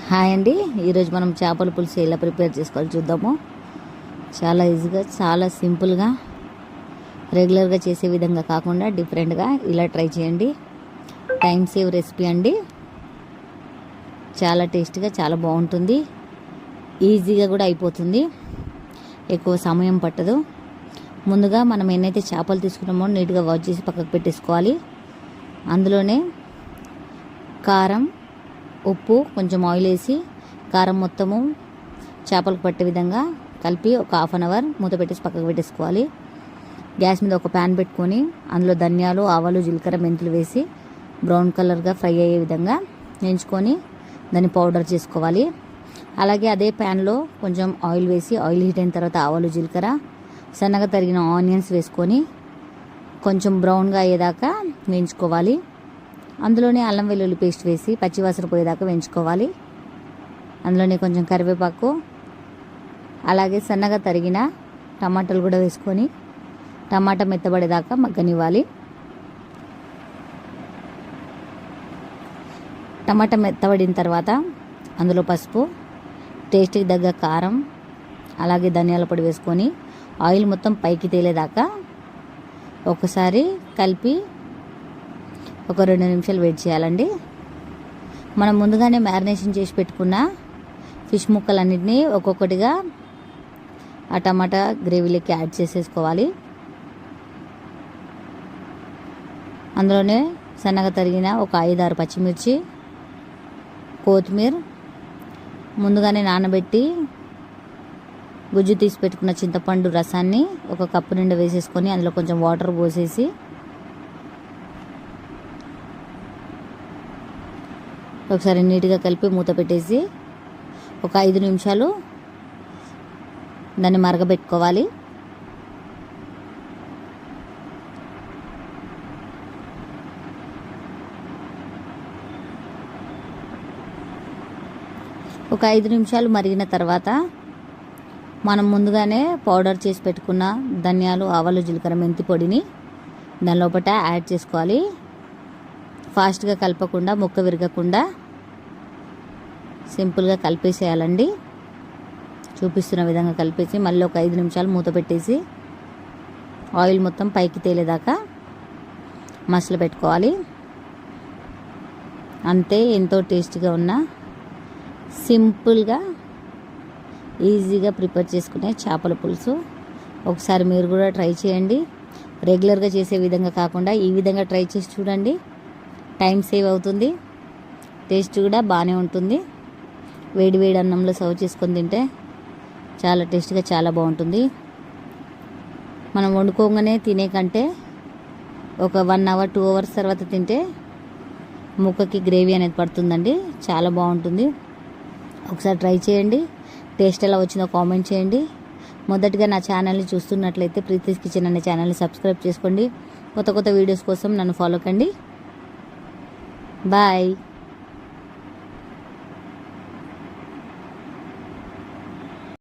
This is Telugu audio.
హాయ్ అండి, ఈరోజు మనం చేపల పులుసు ఎలా ప్రిపేర్ చేసుకోవాలి చూద్దాము. చాలా ఈజీగా, చాలా సింపుల్గా, రెగ్యులర్గా చేసే విధంగా కాకుండా డిఫరెంట్గా ఇలా ట్రై చేయండి. టైం సేవ్ రెసిపీ అండి. చాలా టేస్టీగా, చాలా బాగుంటుంది. ఈజీగా కూడా అయిపోతుంది, ఎక్కువ సమయం పట్టదు. ముందుగా మనం ఎన్నైతే చేపలు తీసుకున్నామో నీట్గా వాష్ చేసి పక్కకు పెట్టేసుకోవాలి. అందులోనే కారం, ఉప్పు, కొంచెం ఆయిల్ వేసి కారం మొత్తము చేపలకు పట్టే విధంగా కలిపి ఒక హాఫ్ అన్ అవర్ మూత పెట్టేసి పక్కకు పెట్టేసుకోవాలి. గ్యాస్ మీద ఒక ప్యాన్ పెట్టుకొని అందులో ధనియాలు, ఆవాలు, జీలకర్ర, మెంతులు వేసి బ్రౌన్ కలర్గా ఫ్రై అయ్యే విధంగా వేయించుకొని దాన్ని పౌడర్ చేసుకోవాలి. అలాగే అదే ప్యాన్లో కొంచెం ఆయిల్ వేసి ఆయిల్ హీట్ అయిన తర్వాత ఆవాలు, జీలకర్ర, సన్నగా తరిగిన ఆనియన్స్ వేసుకొని కొంచెం బ్రౌన్గా అయ్యేదాకా వేయించుకోవాలి. అందులోనే అల్లం వెల్లుల్లి పేస్ట్ వేసి పచ్చివాసన పోయేదాకా వేయించుకోవాలి. అందులోనే కొంచెం కరివేపాకు, అలాగే సన్నగా తరిగిన టమాటాలు కూడా వేసుకొని టమాటా మెత్తబడేదాకా మగ్గనివ్వాలి. టమాటా మెత్తబడిన తర్వాత అందులో పసుపు, టేస్ట్కి తగ్గ కారం, అలాగే ధనియాల పొడి వేసుకొని ఆయిల్ మొత్తం పైకి తేలేదాకా ఒకసారి కలిపి ఒక 2 నిమిషాలు వెయిట్ చేయాలండి. మనం ముందుగానే మ్యారినేషన్ చేసి పెట్టుకున్న ఫిష్ ముక్కలన్నింటినీ ఒక్కొక్కటిగా ఆ టమాటా గ్రేవీలోకి యాడ్ చేసేసుకోవాలి. అందులోనే సన్నగా తరిగిన ఒక 5-6 పచ్చిమిర్చి, కొత్తిమీర, ముందుగానే నానబెట్టి గుజ్జు తీసి పెట్టుకున్న చింతపండు రసాన్ని ఒక కప్పు నిండా వేసేసుకొని అందులో కొంచెం వాటర్ పోసేసి ఒకసారి నీట్గా కలిపి మూత పెట్టేసి ఒక 5 నిమిషాలు దాన్ని మరగబెట్టుకోవాలి. ఒక 5 నిమిషాలు మరిగిన తర్వాత మనం ముందుగానే పౌడర్ చేసి పెట్టుకున్న ధనియాలు, ఆవాలు, జీలకర్ర, మెంతి పొడిని దాని లోపల యాడ్ చేసుకోవాలి. ఫాస్ట్గా కలపకుండా, ముక్క విరగకుండా సింపుల్గా కలిపేసేయాలండి. చూపిస్తున్న విధంగా కలిపేసి మళ్ళీ ఒక 5 నిమిషాలు మూత పెట్టేసి ఆయిల్ మొత్తం పైకి తేలేదాకా మసలు పెట్టుకోవాలి. అంతే, ఎంతో టేస్టీగా ఉన్న సింపుల్గా ఈజీగా ప్రిపేర్ చేసుకునే చేపల పులుసు. ఒకసారి మీరు కూడా ట్రై చేయండి. రెగ్యులర్గా చేసే విధంగా కాకుండా ఈ విధంగా ట్రై చేసి చూడండి. టైం సేవ్ అవుతుంది, టేస్ట్ కూడా బాగానే ఉంటుంది. వేడి వేడి అన్నంలో సర్వ్ చేసుకొని తింటే చాలా టేస్ట్గా, చాలా బాగుంటుంది. మనం వండుకోగానే తినే కంటే ఒక 1 అవర్ 2 అవర్స్ తర్వాత తింటే ముక్కకి గ్రేవీ అనేది పడుతుందండి. చాలా బాగుంటుంది. ఒకసారి ట్రై చేయండి. టేస్ట్ ఎలా వచ్చిందో కామెంట్ చేయండి. మొదటిగా నా ఛానల్ని చూస్తున్నట్లయితే ప్రీతిస్ కిచెన్ అనే ఛానల్ని సబ్స్క్రైబ్ చేసుకోండి. కొత్త కొత్త వీడియోస్ కోసం నన్ను ఫాలో కండి. బాయ్.